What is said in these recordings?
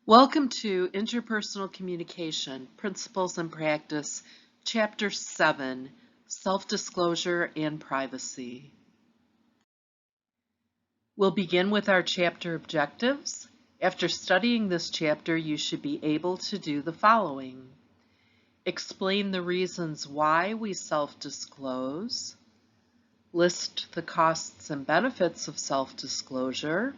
Welcome to Interpersonal Communication, Principles and Practice, Chapter 7, Self-Disclosure and Privacy. We'll begin with our chapter objectives. After studying this chapter, you should be able to do the following. Explain the reasons why we self-disclose. List the costs and benefits of self-disclosure.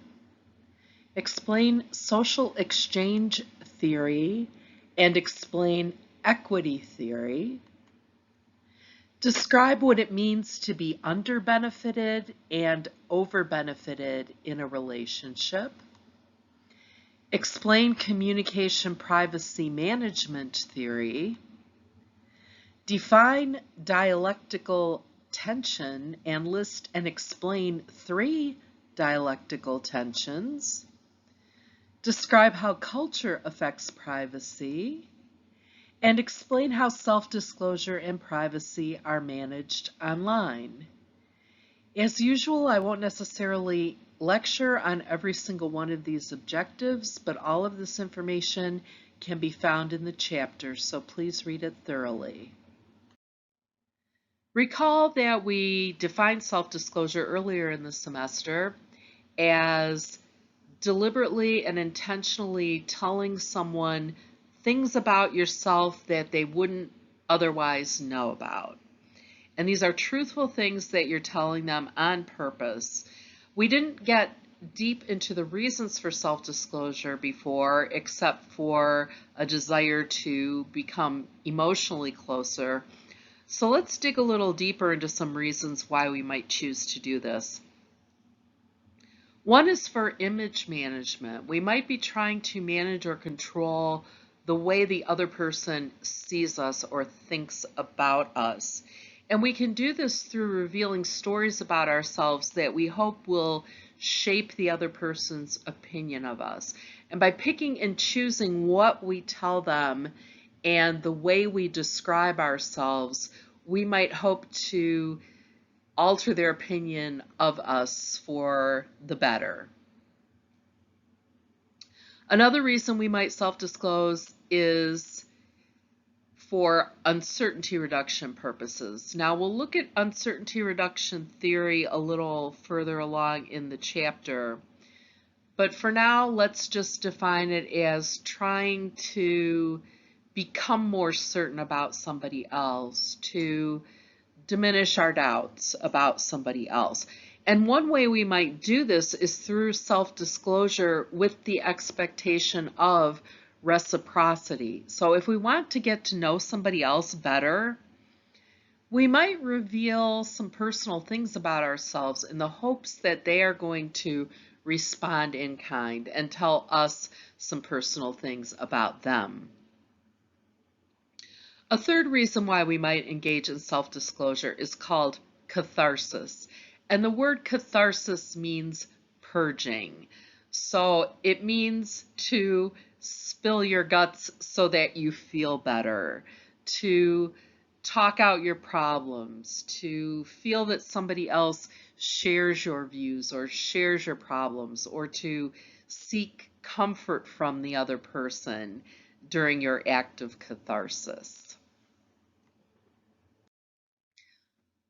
Explain social exchange theory and explain equity theory. Describe what it means to be underbenefited and overbenefited in a relationship. Explain communication privacy management theory. Define dialectical tension and list and explain 3 dialectical tensions. Describe how culture affects privacy, and explain how self-disclosure and privacy are managed online. As usual, I won't necessarily lecture on every single one of these objectives, but all of this information can be found in the chapter, so please read it thoroughly. Recall that we defined self-disclosure earlier in the semester as deliberately and intentionally telling someone things about yourself that they wouldn't otherwise know about. And these are truthful things that you're telling them on purpose. We didn't get deep into the reasons for self-disclosure before, except for a desire to become emotionally closer. So let's dig a little deeper into some reasons why we might choose to do this. One is for image management. We might be trying to manage or control the way the other person sees us or thinks about us. And we can do this through revealing stories about ourselves that we hope will shape the other person's opinion of us. And by picking and choosing what we tell them and the way we describe ourselves, we might hope to alter their opinion of us for the better. Another reason we might self-disclose is for uncertainty reduction purposes. Now we'll look at uncertainty reduction theory a little further along in the chapter, but for now let's just define it as trying to become more certain about somebody else, to diminish our doubts about somebody else. And one way we might do this is through self-disclosure with the expectation of reciprocity. So if we want to get to know somebody else better, we might reveal some personal things about ourselves in the hopes that they are going to respond in kind and tell us some personal things about them. A third reason why we might engage in self-disclosure is called catharsis. And the word catharsis means purging. So it means to spill your guts so that you feel better, to talk out your problems, to feel that somebody else shares your views or shares your problems, or to seek comfort from the other person during your act of catharsis.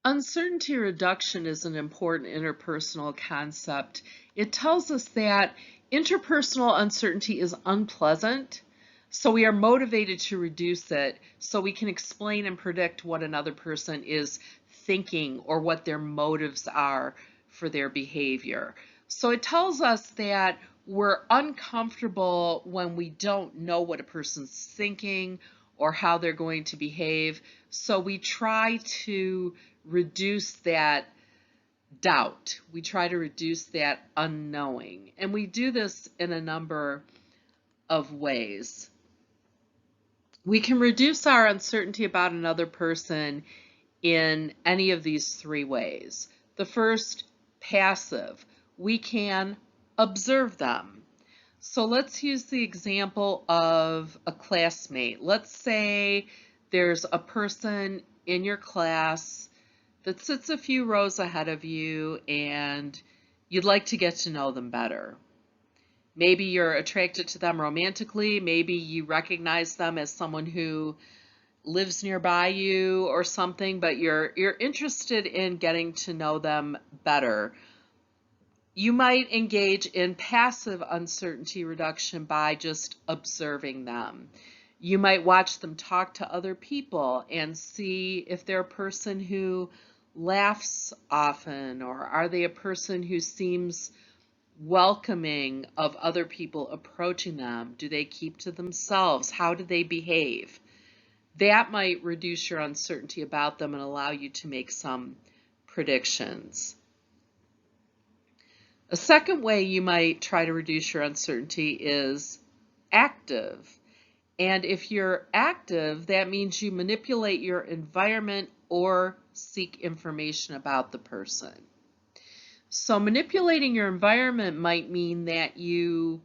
Uncertainty reduction is an important interpersonal concept. It tells us that interpersonal uncertainty is unpleasant, so we are motivated to reduce it so we can explain and predict what another person is thinking or what their motives are for their behavior. So it tells us that we're uncomfortable when we don't know what a person's thinking or how they're going to behave, so we try to reduce that doubt. We try to reduce that unknowing. And we do this in a number of ways. We can reduce our uncertainty about another person in any of these 3 ways. The first, passive. We can observe them. So let's use the example of a classmate. Let's say there's a person in your class that sits a few rows ahead of you and you'd like to get to know them better. Maybe you're attracted to them romantically. Maybe you recognize them as someone who lives nearby you or something, but you're interested in getting to know them better. You might engage in passive uncertainty reduction by just observing them. You might watch them talk to other people and see if they're a person who laughs often, or are they a person who seems welcoming of other people approaching them? Do they keep to themselves? How do they behave? That might reduce your uncertainty about them and allow you to make some predictions. A second way you might try to reduce your uncertainty is active. And if you're active, that means you manipulate your environment or seek information about the person. So manipulating your environment might mean that you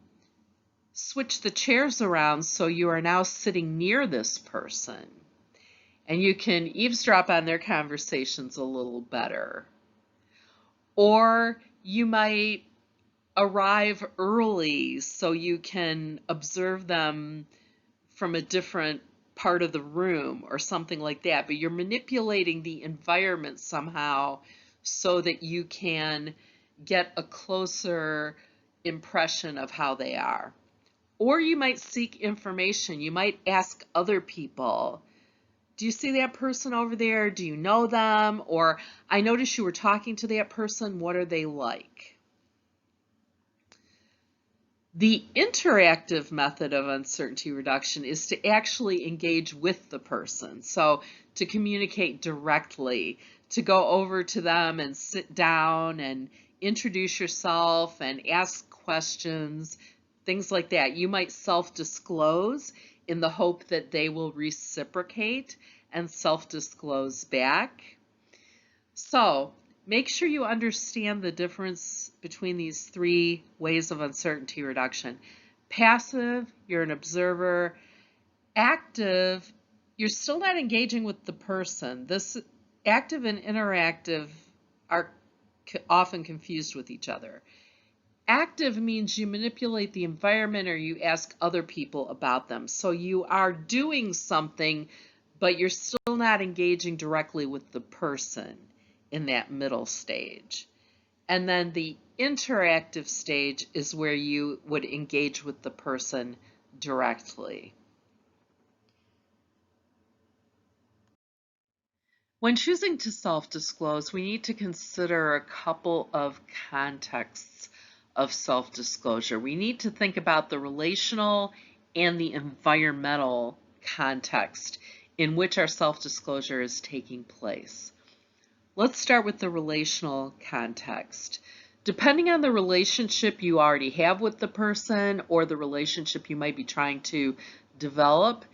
switch the chairs around so you are now sitting near this person, and you can eavesdrop on their conversations a little better. Or you might arrive early so you can observe them from a different part of the room or something like that, but you're manipulating the environment somehow so that you can get a closer impression of how they are. Or you might seek information. You might ask other people, do you see that person over there? Do you know them? Or I noticed you were talking to that person. What are they like? The interactive method of uncertainty reduction is to actually engage with the person. So to communicate directly, to go over to them and sit down and introduce yourself and ask questions, things like that. You might self-disclose in the hope that they will reciprocate and self-disclose back. So make sure you understand the difference between these three ways of uncertainty reduction. Passive, you're an observer. Active, you're still not engaging with the person. This active and interactive are often confused with each other. Active means you manipulate the environment or you ask other people about them. So you are doing something, but you're still not engaging directly with the person in that middle stage. And then the interactive stage is where you would engage with the person directly. When choosing to self-disclose, we need to consider a couple of contexts of self-disclosure. We need to think about the relational and the environmental context in which our self-disclosure is taking place. Let's start with the relational context. Depending on the relationship you already have with the person or the relationship you might be trying to develop,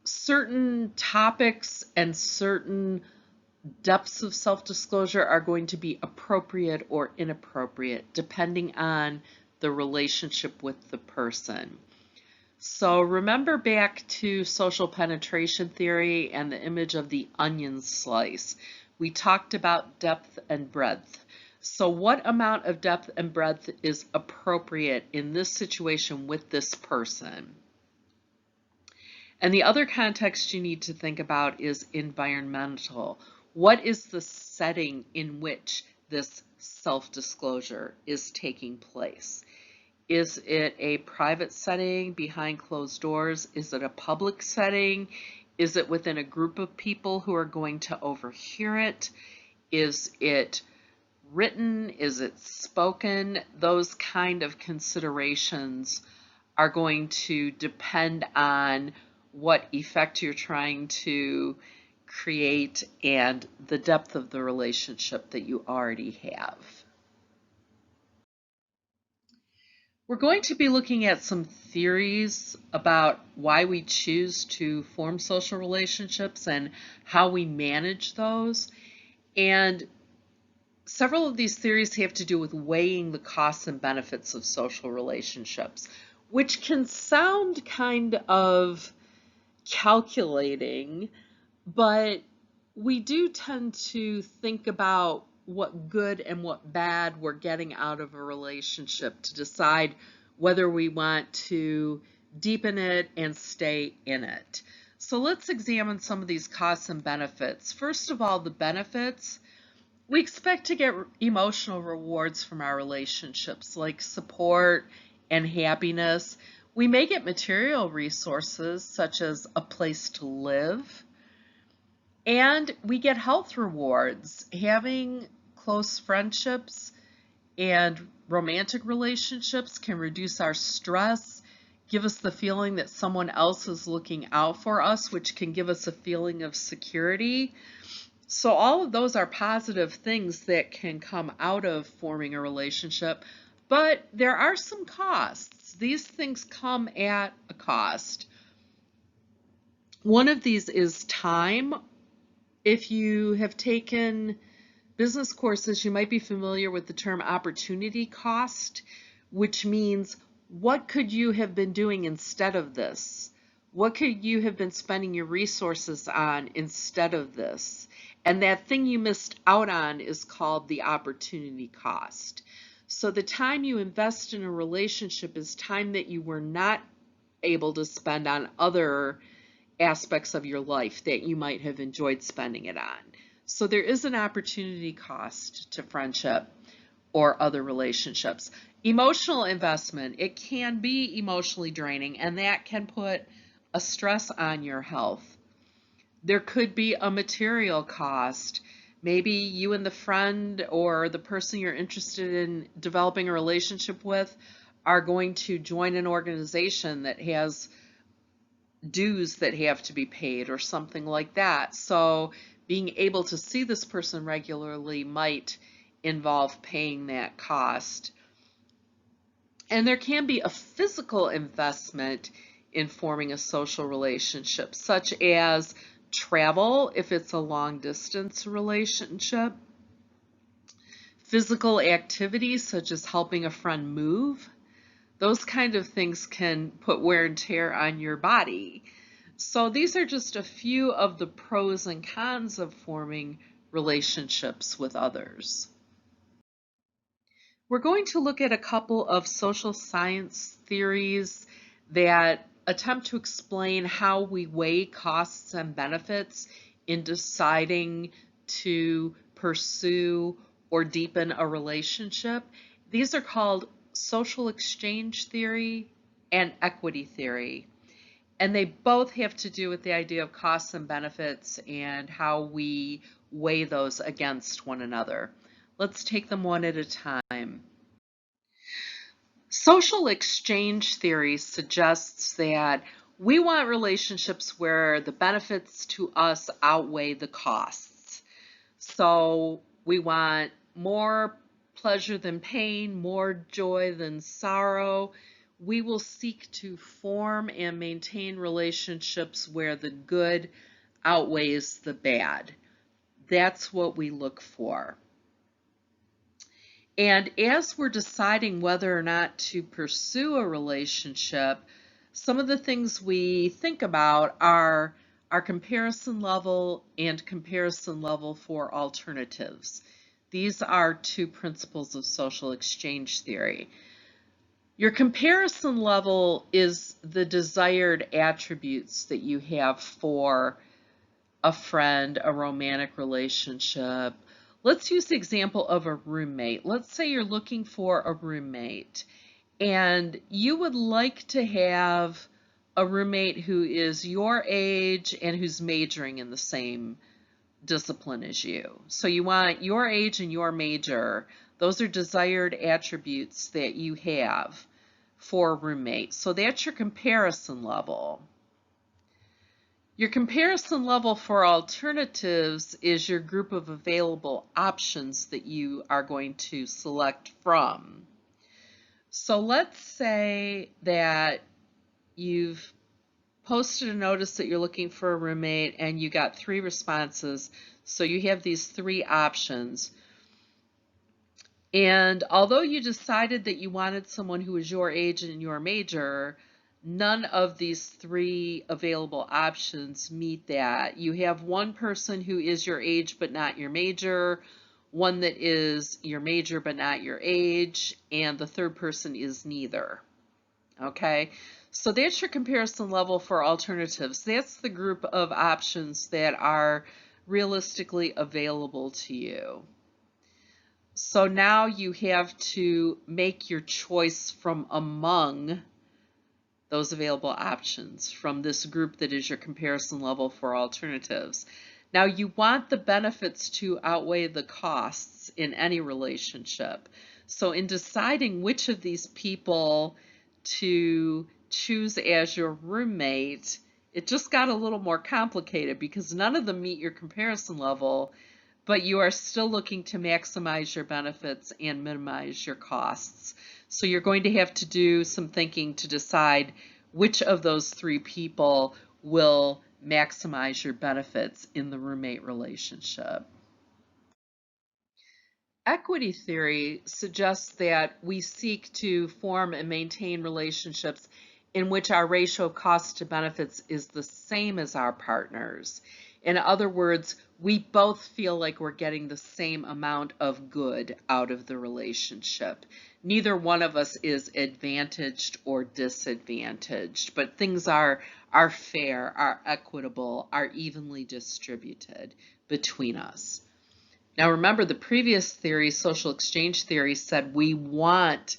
certain topics and certain depths of self-disclosure are going to be appropriate or inappropriate depending on the relationship with the person. So remember back to social penetration theory and the image of the onion slice. We talked about depth and breadth. So what amount of depth and breadth is appropriate in this situation with this person? And the other context you need to think about is environmental. What is the setting in which this self-disclosure is taking place? Is it a private setting behind closed doors? Is it a public setting? Is it within a group of people who are going to overhear it? Is it written? Is it spoken? Those kind of considerations are going to depend on what effect you're trying to create and the depth of the relationship that you already have. We're going to be looking at some theories about why we choose to form social relationships and how we manage those. And several of these theories have to do with weighing the costs and benefits of social relationships, which can sound kind of calculating, but we do tend to think about what good and what bad we're getting out of a relationship to decide whether we want to deepen it and stay in it. So let's examine some of these costs and benefits. First of all, the benefits. We expect to get emotional rewards from our relationships, like support and happiness. We may get material resources, such as a place to live. And we get health rewards. Having close friendships and romantic relationships can reduce our stress, give us the feeling that someone else is looking out for us, which can give us a feeling of security. So all of those are positive things that can come out of forming a relationship, but there are some costs. These things come at a cost. One of these is time. If you have taken business courses, you might be familiar with the term opportunity cost, which means what could you have been doing instead of this? What could you have been spending your resources on instead of this? And that thing you missed out on is called the opportunity cost. So the time you invest in a relationship is time that you were not able to spend on other aspects of your life that you might have enjoyed spending it on. So there is an opportunity cost to friendship or other relationships. Emotional investment, it can be emotionally draining, and that can put a stress on your health. There could be a material cost. Maybe you and the friend or the person you're interested in developing a relationship with are going to join an organization that has dues that have to be paid or something like that. So being able to see this person regularly might involve paying that cost. And there can be a physical investment in forming a social relationship, such as travel if it's a long distance relationship, physical activities such as helping a friend move. Those kind of things can put wear and tear on your body. So these are just a few of the pros and cons of forming relationships with others. We're going to look at a couple of social science theories that attempt to explain how we weigh costs and benefits in deciding to pursue or deepen a relationship. These are called social exchange theory and equity theory. And they both have to do with the idea of costs and benefits and how we weigh those against one another. Let's take them one at a time. Social exchange theory suggests that we want relationships where the benefits to us outweigh the costs. So we want more pleasure than pain, more joy than sorrow. We will seek to form and maintain relationships where the good outweighs the bad. That's what we look for. And as we're deciding whether or not to pursue a relationship, some of the things we think about are our comparison level and comparison level for alternatives. These are two principles of social exchange theory. Your comparison level is the desired attributes that you have for a friend, a romantic relationship. Let's use the example of a roommate. Let's say you're looking for a roommate and you would like to have a roommate who is your age and who's majoring in the same discipline as you. So you want your age and your major. Those are desired attributes that you have for a roommate. So that's your comparison level. Your comparison level for alternatives is your group of available options that you are going to select from. So let's say that you've posted a notice that you're looking for a roommate and you got 3 responses. So you have these 3 options. And although you decided that you wanted someone who was your age and your major, none of these 3 available options meet that. You have one person who is your age but not your major, one that is your major but not your age, and the third person is neither. Okay, so that's your comparison level for alternatives. That's the group of options that are realistically available to you. So now you have to make your choice from among those available options from this group that is your comparison level for alternatives. Now you want the benefits to outweigh the costs in any relationship. So in deciding which of these people to choose as your roommate, it just got a little more complicated because none of them meet your comparison level, but you are still looking to maximize your benefits and minimize your costs. So you're going to have to do some thinking to decide which of those three people will maximize your benefits in the roommate relationship. Equity theory suggests that we seek to form and maintain relationships in which our ratio of cost to benefits is the same as our partners. In other words, we both feel like we're getting the same amount of good out of the relationship. Neither one of us is advantaged or disadvantaged, but things are fair, are equitable, are evenly distributed between us. Now remember, the previous theory, social exchange theory, said we want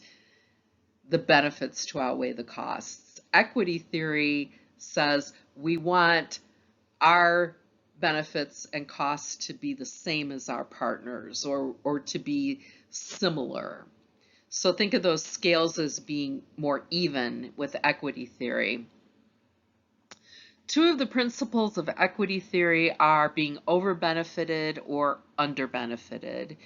the benefits to outweigh the costs. Equity theory says we want our benefits and costs to be the same as our partners or to be similar. So think of those scales as being more even with equity theory. Two of the principles of equity theory are being over-benefited or under-benefited.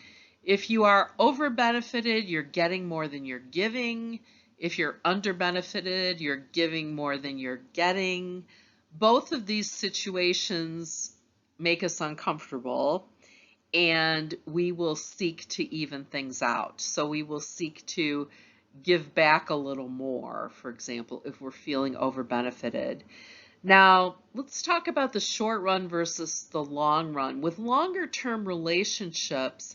If you are over-benefited, you're getting more than you're giving. If you're under-benefited, you're giving more than you're getting. Both of these situations make us uncomfortable, and we will seek to even things out. So we will seek to give back a little more, for example, if we're feeling over-benefited. Now, let's talk about the short run versus the long run. With longer term relationships,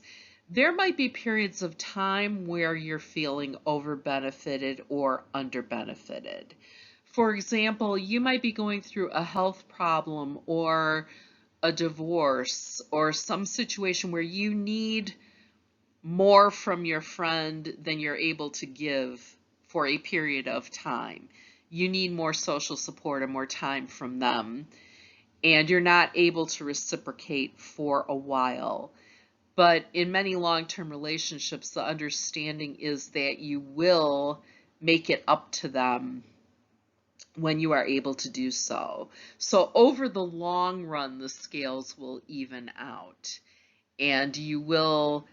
there might be periods of time where you're feeling over benefited or under benefited. For example, you might be going through a health problem or a divorce or some situation where you need more from your friend than you're able to give for a period of time. You need more social support and more time from them, and you're not able to reciprocate for a while. But in many long-term relationships, the understanding is that you will make it up to them when you are able to do so. So over the long run, the scales will even out, and you will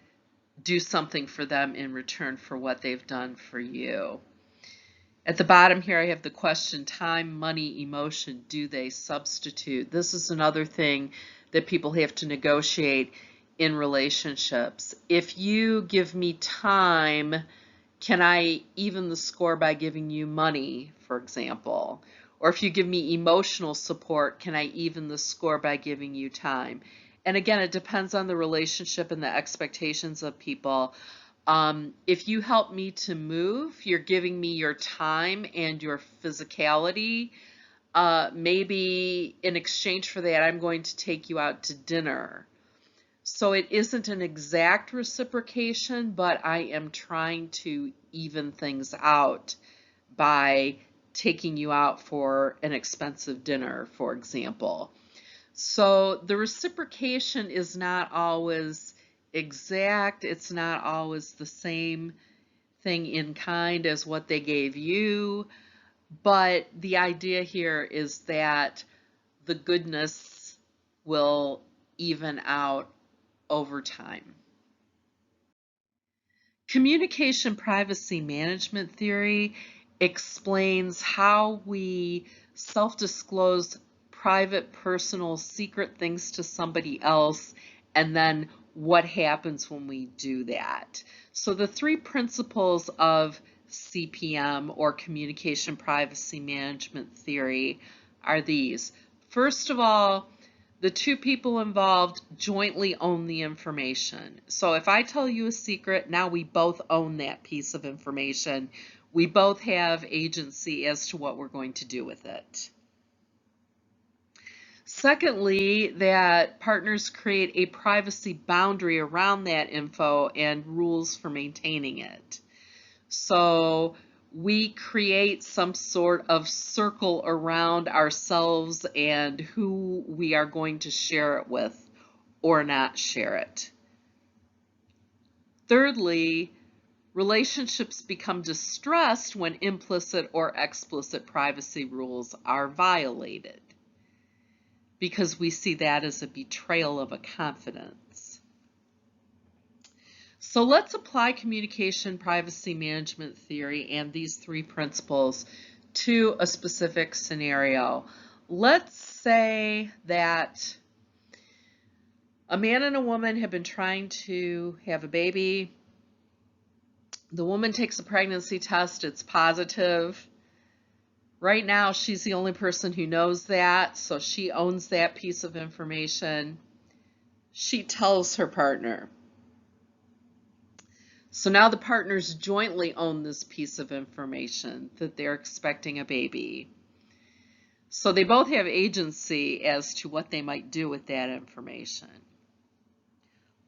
do something for them in return for what they've done for you. At the bottom here, I have the question, time, money, emotion, do they substitute? This is another thing that people have to negotiate in relationships. If you give me time, can I even the score by giving you money, for example? Or if you give me emotional support, can I even the score by giving you time? And again, it depends on the relationship and the expectations of people. If you help me to move, you're giving me your time and your physicality. Maybe in exchange for that, I'm going to take you out to dinner. So it isn't an exact reciprocation, but I am trying to even things out by taking you out for an expensive dinner, for example. So the reciprocation is not always exact. It's not always the same thing in kind as what they gave you. But the idea here is that the goodness will even out over time. Communication privacy management theory explains how we self-disclose private, personal, secret things to somebody else, and then what happens when we do that. So the three principles of CPM, or communication privacy management theory, are these. First of all, the two people involved jointly own the information. So if I tell you a secret, now we both own that piece of information. We both have agency as to what we're going to do with it. Secondly, that partners create a privacy boundary around that info and rules for maintaining it. So we create some sort of circle around ourselves and who we are going to share it with or not share it. Thirdly, relationships become distressed when implicit or explicit privacy rules are violated, because we see that as a betrayal of a confidence. So let's apply communication privacy management theory and these 3 principles to a specific scenario. Let's say that a man and a woman have been trying to have a baby. The woman takes a pregnancy test, it's positive. Right now, she's the only person who knows that, so she owns that piece of information. She tells her partner. So now the partners jointly own this piece of information that they're expecting a baby. So they both have agency as to what they might do with that information.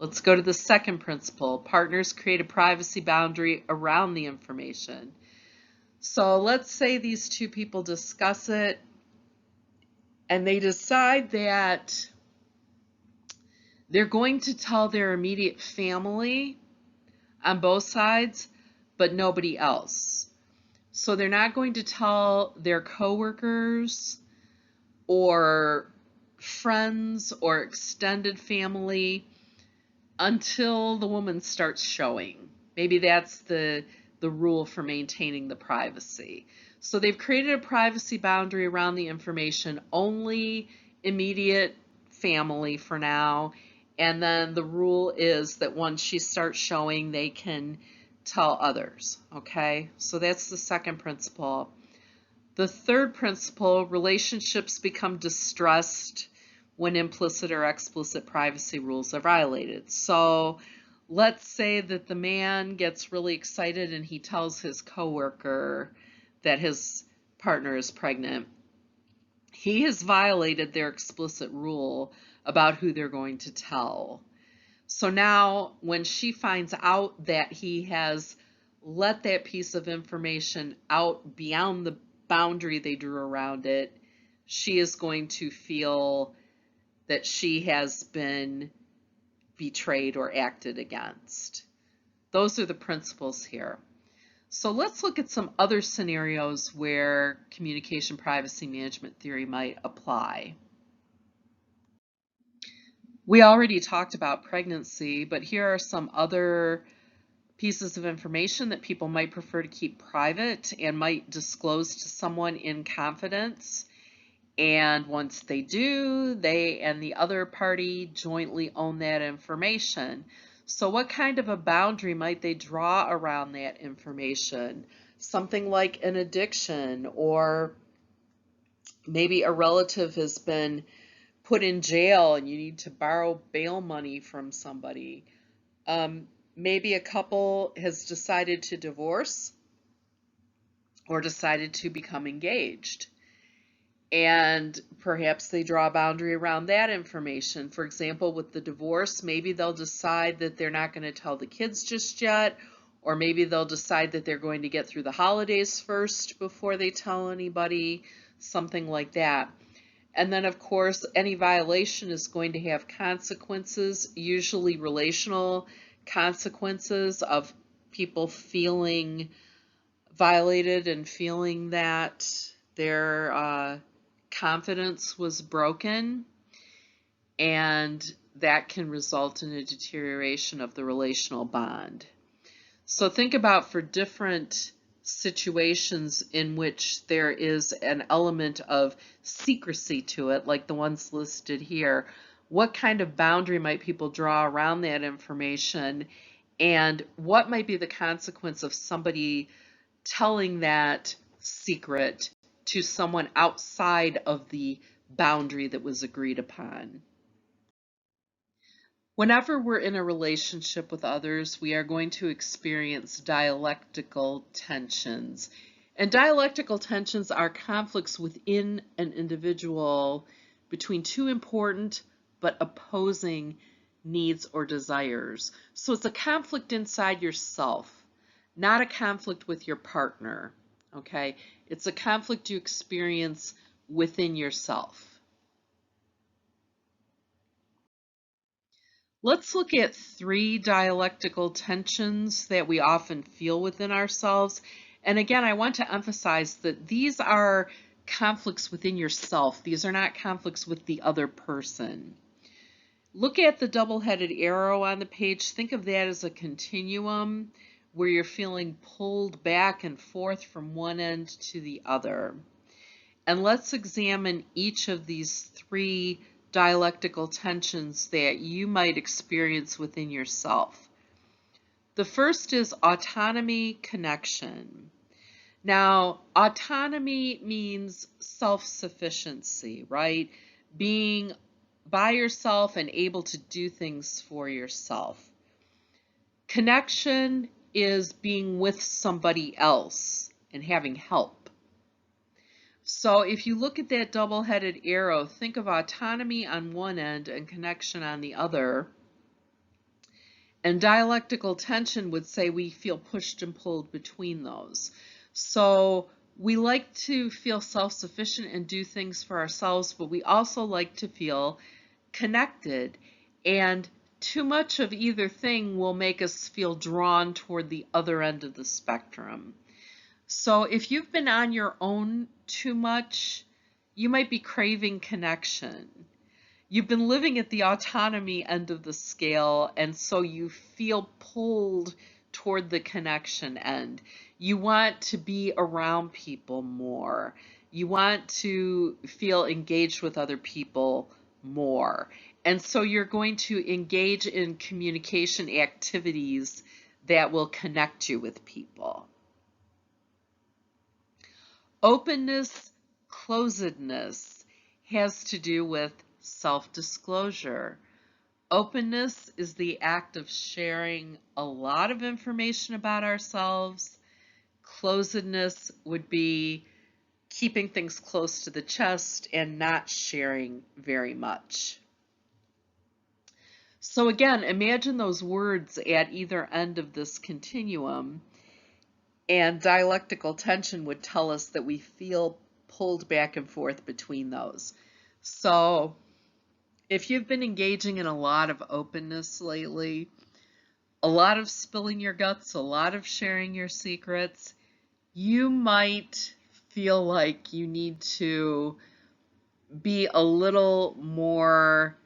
Let's go to the second principle. Partners create a privacy boundary around the information. So let's say these 2 people discuss it and they decide that they're going to tell their immediate family on both sides, but nobody else. So they're not going to tell their coworkers or friends or extended family until the woman starts showing. Maybe that's the rule for maintaining the privacy. So they've created a privacy boundary around the information, only immediate family for now, and then the rule is that once she starts showing, they can tell others, okay? So that's the second principle. The third principle, relationships become distressed when implicit or explicit privacy rules are violated. So let's say that the man gets really excited and he tells his coworker that his partner is pregnant. He has violated their explicit rule about who they're going to tell. So now when she finds out that he has let that piece of information out beyond the boundary they drew around it, she is going to feel that she has been betrayed or acted against. Those are the principles here. So let's look at some other scenarios where communication privacy management theory might apply. We already talked about pregnancy, but here are some other pieces of information that people might prefer to keep private and might disclose to someone in confidence. And once they do, they and the other party jointly own that information. So what kind of a boundary might they draw around that information? Something like an addiction, or maybe a relative has been put in jail and you need to borrow bail money from somebody. Maybe a couple has decided to divorce or decided to become engaged. And perhaps they draw a boundary around that information. For example, with the divorce, maybe they'll decide that they're not going to tell the kids just yet, or maybe they'll decide that they're going to get through the holidays first before they tell anybody, something like that. And then, of course, any violation is going to have consequences, usually relational consequences of people feeling violated and feeling that their confidence was broken, and that can result in a deterioration of the relational bond. So think about, for different situations in which there is an element of secrecy to it, like the ones listed here, what kind of boundary might people draw around that information, and what might be the consequence of somebody telling that secret to someone outside of the boundary that was agreed upon. Whenever we're in a relationship with others, we are going to experience dialectical tensions. And dialectical tensions are conflicts within an individual between two important but opposing needs or desires. So it's a conflict inside yourself, not a conflict with your partner. Okay? It's a conflict you experience within yourself. Let's look at 3 dialectical tensions that we often feel within ourselves. And again, I want to emphasize that these are conflicts within yourself. These are not conflicts with the other person. Look at the double-headed arrow on the page. Think of that as a continuum where you're feeling pulled back and forth from one end to the other. And let's examine each of these 3 dialectical tensions that you might experience within yourself. The first is autonomy connection. Now, autonomy means self-sufficiency, right? Being by yourself and able to do things for yourself. Connection is being with somebody else and having help. So if you look at that double-headed arrow, think of autonomy on one end and connection on the other. And dialectical tension would say we feel pushed and pulled between those. So we like to feel self-sufficient and do things for ourselves, but we also like to feel connected. And too much of either thing will make us feel drawn toward the other end of the spectrum. So if you've been on your own too much, you might be craving connection. You've been living at the autonomy end of the scale, and so you feel pulled toward the connection end. You want to be around people more. You want to feel engaged with other people more. And so you're going to engage in communication activities that will connect you with people. Openness, closedness has to do with self-disclosure. Openness is the act of sharing a lot of information about ourselves. Closedness would be keeping things close to the chest and not sharing very much. So again, imagine those words at either end of this continuum. And dialectical tension would tell us that we feel pulled back and forth between those. So if you've been engaging in a lot of openness lately, a lot of spilling your guts, a lot of sharing your secrets, you might feel like you need to be a little more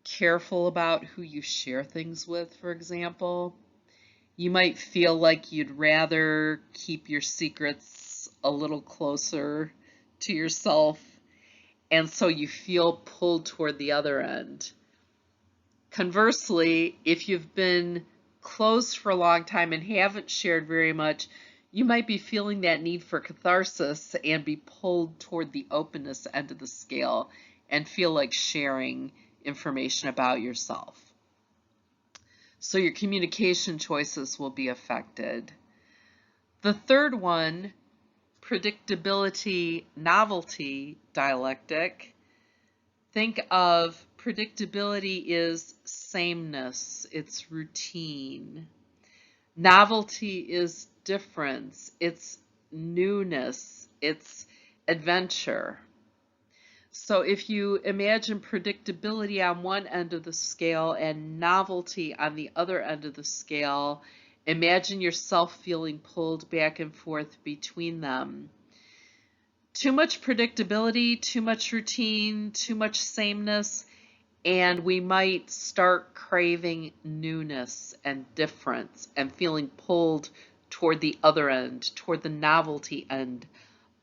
careful about who you share things with, for example. You might feel like you'd rather keep your secrets a little closer to yourself, and so you feel pulled toward the other end. Conversely, if you've been closed for a long time and haven't shared very much, you might be feeling that need for catharsis and be pulled toward the openness end of the scale and feel like sharing information about yourself. So your communication choices will be affected. The third one, predictability, novelty dialectic. Think of predictability is sameness, it's routine. Novelty is difference, it's newness, it's adventure. So if you imagine predictability on one end of the scale and novelty on the other end of the scale, imagine yourself feeling pulled back and forth between them. Too much predictability, too much routine, too much sameness, and we might start craving newness and difference and feeling pulled toward the other end, toward the novelty end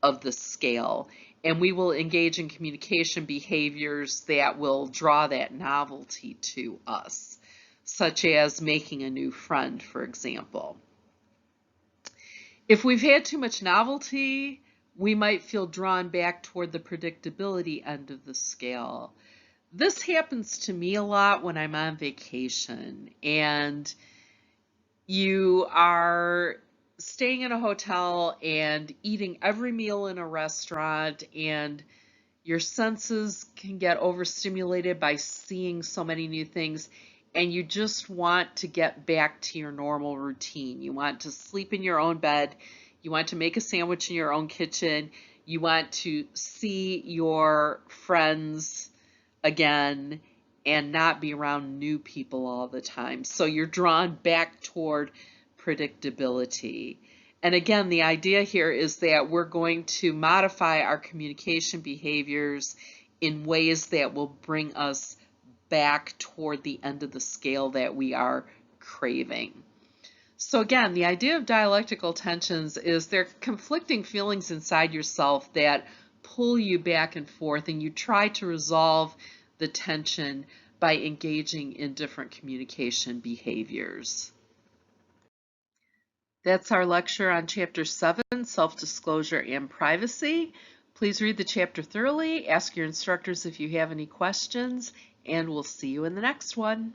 of the scale. And we will engage in communication behaviors that will draw that novelty to us, such as making a new friend, for example. If we've had too much novelty, we might feel drawn back toward the predictability end of the scale. This happens to me a lot when I'm on vacation and you are staying in a hotel and eating every meal in a restaurant, and your senses can get overstimulated by seeing so many new things, and you just want to get back to your normal routine. You want to sleep in your own bed. You want to make a sandwich in your own kitchen. You want to see your friends again and not be around new people all the time. So you're drawn back toward predictability. And again, the idea here is that we're going to modify our communication behaviors in ways that will bring us back toward the end of the scale that we are craving. So again, the idea of dialectical tensions is they're conflicting feelings inside yourself that pull you back and forth, and you try to resolve the tension by engaging in different communication behaviors. That's our lecture on Chapter 7, Self-Disclosure and Privacy. Please read the chapter thoroughly, ask your instructors if you have any questions, and we'll see you in the next one.